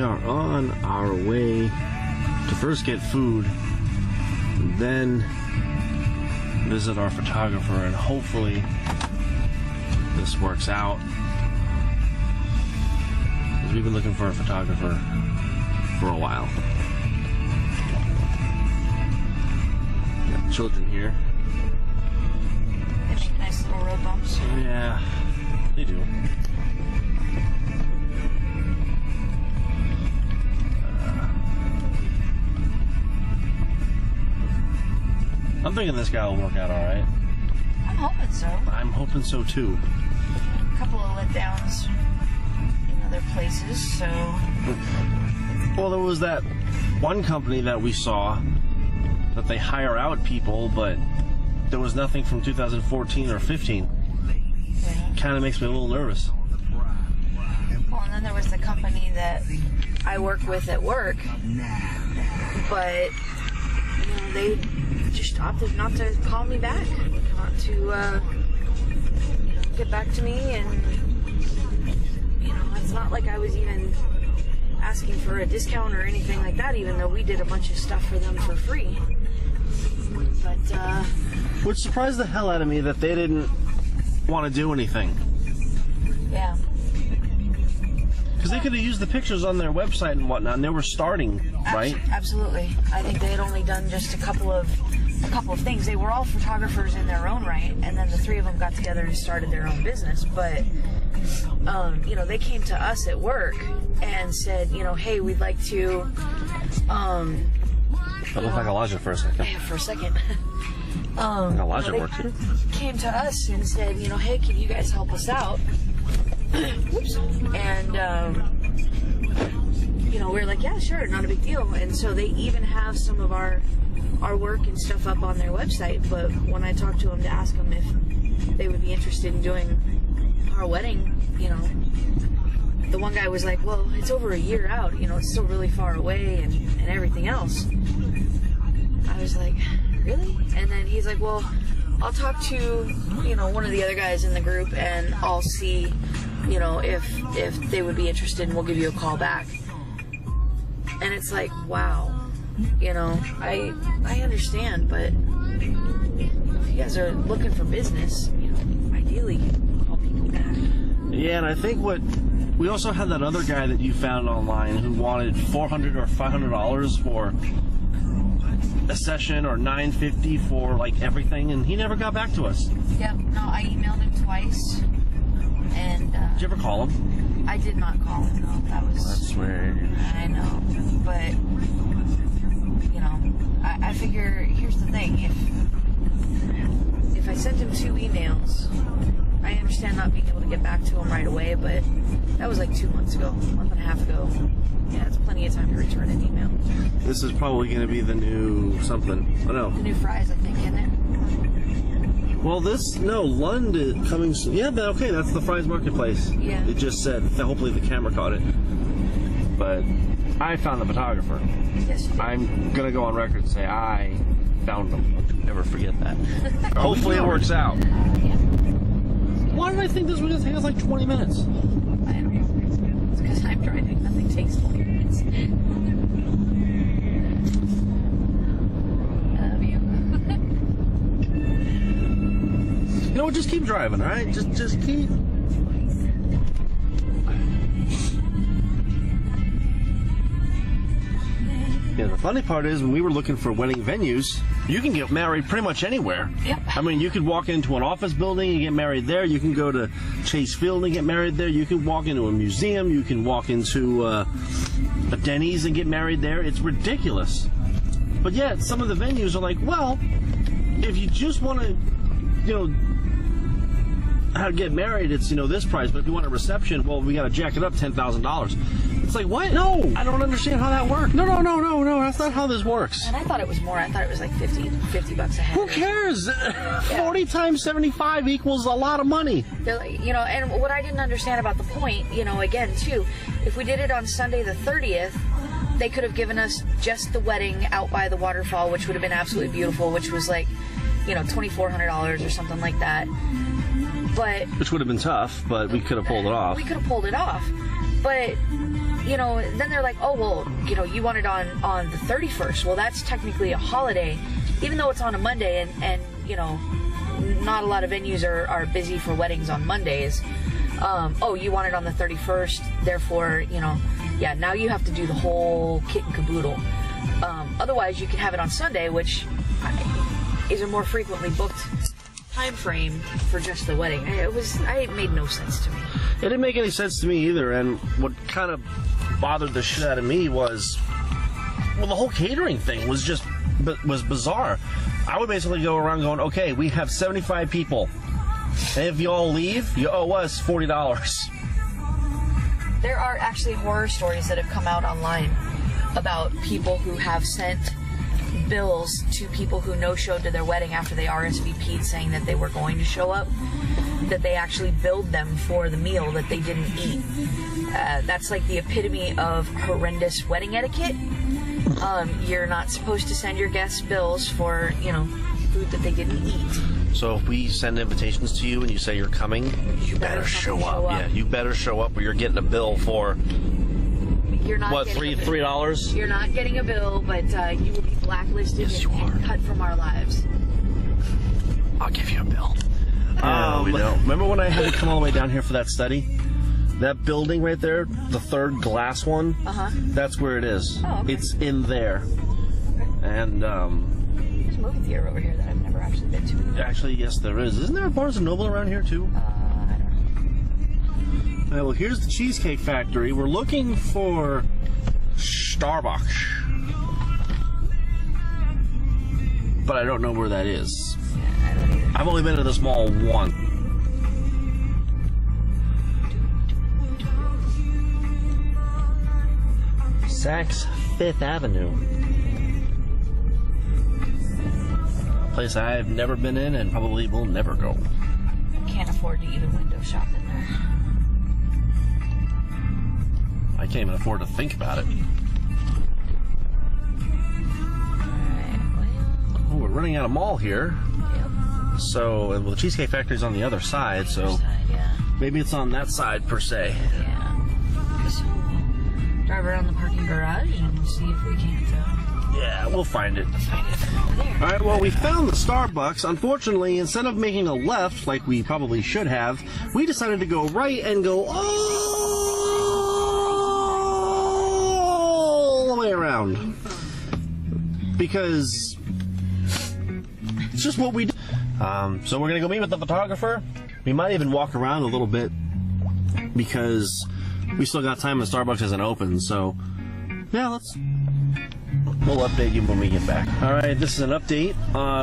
are on our way to first get food, and then visit our photographer, and hopefully this works out. Because we've been looking for a photographer for a while. Got children here. They make nice little road bumps. Yeah, they do. I'm thinking this guy will work out all right. I'm hoping so. I'm hoping so too. A couple of letdowns in other places, so. Well, there was that one company that we saw that they hire out people, but there was nothing from 2014 or 15. Yeah. Kind of makes me a little nervous. Well, and then there was the company that I work with at work, but they just opted not to call me back, not to get back to me, and it's not like I was even asking for a discount or anything like that, even though we did a bunch of stuff for them for free. But which surprised the hell out of me that they didn't want to do anything. Yeah. Because they could have used the pictures on their website and whatnot, and they were starting, right? Absolutely. I think they had only done just a couple of things. They were all photographers in their own right, and then the three of them got together and started their own business. But they came to us at work and said, hey, we'd like to. That looked like Elijah for a second. Yeah, for a secend. Elijah they worked here. Came to us and said, hey, can you guys help us out? Whoops. And we're like, yeah, sure, not a big deal. And so they even have some of our work and stuff up on their website. But when I talked to them to ask them if they would be interested in doing our wedding, the one guy was like, well, it's over a year out, it's still really far away and everything else. I was like, really? And then he's like, well, I'll talk to, one of the other guys in the group, and I'll see, if they would be interested, and we'll give you a call back. And it's like, wow, I understand, but if you guys are looking for business, ideally call people back. Yeah, and I think we also had that other guy that you found online who wanted $400 or $500 for a session, or $950 for like everything, and he never got back to us. Yeah, no, I emailed him twice, and did you ever call him? I did not call him. No, that was. That's weird. I know, but I figure here's the thing: if I sent him 2 emails, I understand not being able to get back to him right away, but that was like 2 months ago, a month and a half ago. Yeah, it's plenty of time to return an email. This is probably going to be the new something. Oh no. The new fries, I think, isn't it? Well, Lund is coming soon. Yeah, okay, that's the Fry's Marketplace. Yeah. It just said, hopefully the camera caught it. But I found the photographer. Yes, you did. I'm going to go on record and say I found him. Never forget that. Hopefully it works out. Yeah. Why did I think this was going to take us like 20 minutes? I don't know. It's because I'm driving. Nothing takes 20 minutes. Love you. Just keep driving, all right? Just keep. Yeah, the funny part is when we were looking for wedding venues, you can get married pretty much anywhere. Yep. I mean, you could walk into an office building and get married there. You can go to Chase Field and get married there. You can walk into a museum. You can walk into a Denny's and get married there. It's ridiculous. But yet, some of the venues are like, well, if you just want to, how to get married, it's, this price. But if you want a reception, well, we got to jack it up $10,000. It's like, what? No, I don't understand how that works. No. That's not how this works. And I thought it was more. I thought it was like 50 bucks a head. Who cares? 40 times 75 equals a lot of money. They're like, and what I didn't understand about the point, again, too, if we did it on Sunday the 30th, they could have given us just the wedding out by the waterfall, which would have been absolutely beautiful, which was like, $2,400 or something like that. But which would have been tough, but we could have pulled it off. We could have pulled it off. But then they're like, oh, well, you want it on the 31st. Well, that's technically a holiday, even though it's on a Monday, and not a lot of venues are busy for weddings on Mondays. Oh, you want it on the 31st, therefore, now you have to do the whole kit and caboodle. Otherwise, you can have it on Sunday, which is a more frequently booked time frame for just the wedding. It made no sense to me. It didn't make any sense to me either, and what kind of bothered the shit out of me was, the whole catering thing was bizarre. I would basically go around going, okay, we have 75 people, and if you all leave, you owe us $40. There are actually horror stories that have come out online about people who have sent bills to people who no-showed to their wedding after they RSVP'd saying that they were going to show up, that they actually billed them for the meal that they didn't eat. That's like the epitome of horrendous wedding etiquette. You're not supposed to send your guests bills for, food that they didn't eat. So if we send invitations to you and you say you're coming, you better show up. Yeah, you better show up or you're getting a bill for... You're not $3? You're not getting a bill, but you will be blacklisted and cut from our lives. I'll give you a bill. We don't. Remember when I had to come all the way down here for that study? That building right there, the third glass one, that's where it is. Oh, okay. It's in there. Okay. And there's a movie theater over here that I've never actually been to. Actually, yes, there is. Isn't there a Barnes & Noble around here, too? I don't know. All right, well, here's the Cheesecake Factory. We're looking for Starbucks. But I don't know where that is. Yeah, I don't either. I've only been to this mall once. Saks Fifth Avenue. A place I've never been in and probably will never go. Can't afford to even window shop in there. I can't even afford to think about it. Oh, we're running out of mall here. Yep. So, well, the Cheesecake Factory's on the other side, so maybe it's on that side per se. Yeah. So, drive around the parking garage and see if we can't Yeah, we'll find it. find it from over there. Alright, well, we found the Starbucks. Unfortunately, instead of making a left like we probably should have, we decided to go right and go all the way around. Because it's just what we do. So we're going to go meet with the photographer. We might even walk around a little bit because we still got time and Starbucks isn't open. So, yeah, we'll update you when we get back. Alright, this is an update.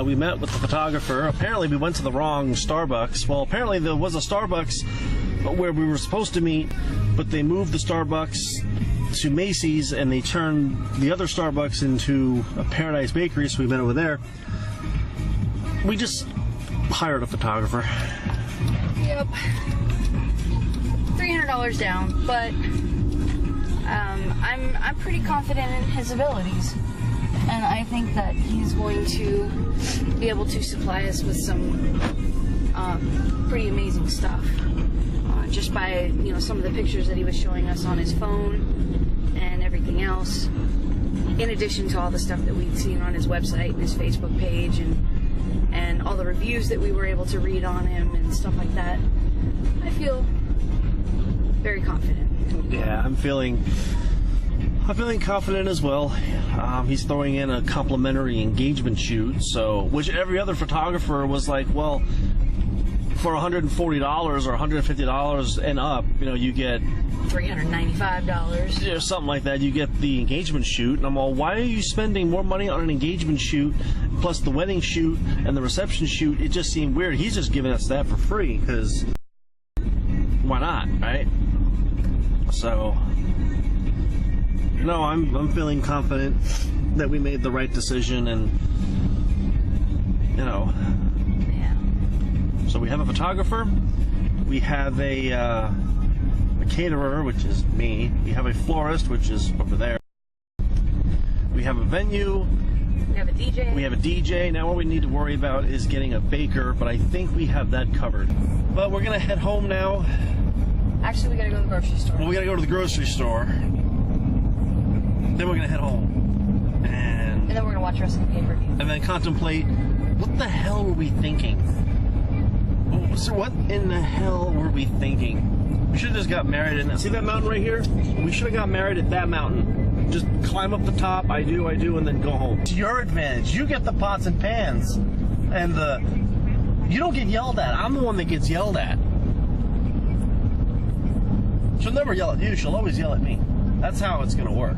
We met with the photographer. Apparently we went to the wrong Starbucks. Well, apparently there was a Starbucks where we were supposed to meet, but they moved the Starbucks to Macy's and they turned the other Starbucks into a Paradise Bakery, so we met over there. We just hired a photographer. Yep. $300 down, but I'm pretty confident in his abilities, and I think that he's going to be able to supply us with some pretty amazing stuff. Just by some of the pictures that he was showing us on his phone and everything else, in addition to all the stuff that we'd seen on his website and his Facebook page and all the reviews that we were able to read on him and stuff like that. I feel very confident. Yeah, I'm feeling confident as well. He's throwing in a complimentary engagement shoot, which every other photographer was like, well, for $140 or $150 and up, you get $395. Yeah, something like that. You get the engagement shoot, and I'm all, why are you spending more money on an engagement shoot plus the wedding shoot and the reception shoot? It just seemed weird. He's just giving us that for free because why not, right? So, no, I'm feeling confident that we made the right decision, and Yeah. So we have a photographer, we have a caterer, which is me, we have a florist, which is over there, we have a venue, We have a DJ. Now what we need to worry about is getting a baker, but I think we have that covered. But we're gonna head home now. Actually, we gotta go to the grocery store. Well, we gotta go to the grocery store. Then we're gonna head home, And then we're gonna watch wrestling pay-per-view. and then contemplate what the hell were we thinking. So what in the hell were we thinking? We should have just got married in. See that mountain right here? We should have got married at that mountain. Just climb up the top. I do, and then go home. It's your advantage. You get the pots and pans, and you don't get yelled at. I'm the one that gets yelled at. She'll never yell at you. She'll always yell at me. That's how it's gonna work.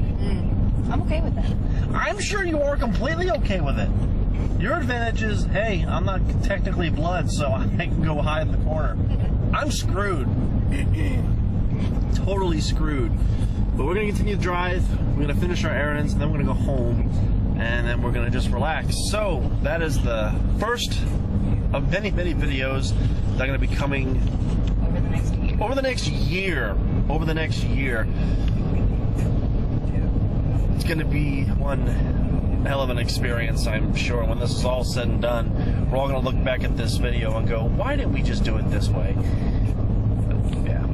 I'm okay with that. I'm sure you are completely okay with it. Your advantage is, hey, I'm not technically blood, so I can go hide in the corner. I'm screwed. Totally screwed. But we're going to continue to drive. We're going to finish our errands, and then we're going to go home, and then we're going to just relax. So that is the first of many, many videos that are going to be coming Over the next year. over the next year. Over the next year. It's going to be one hell of an experience, I'm sure. When this is all said and done, we're all going to look back at this video and go, why didn't we just do it this way? But, yeah.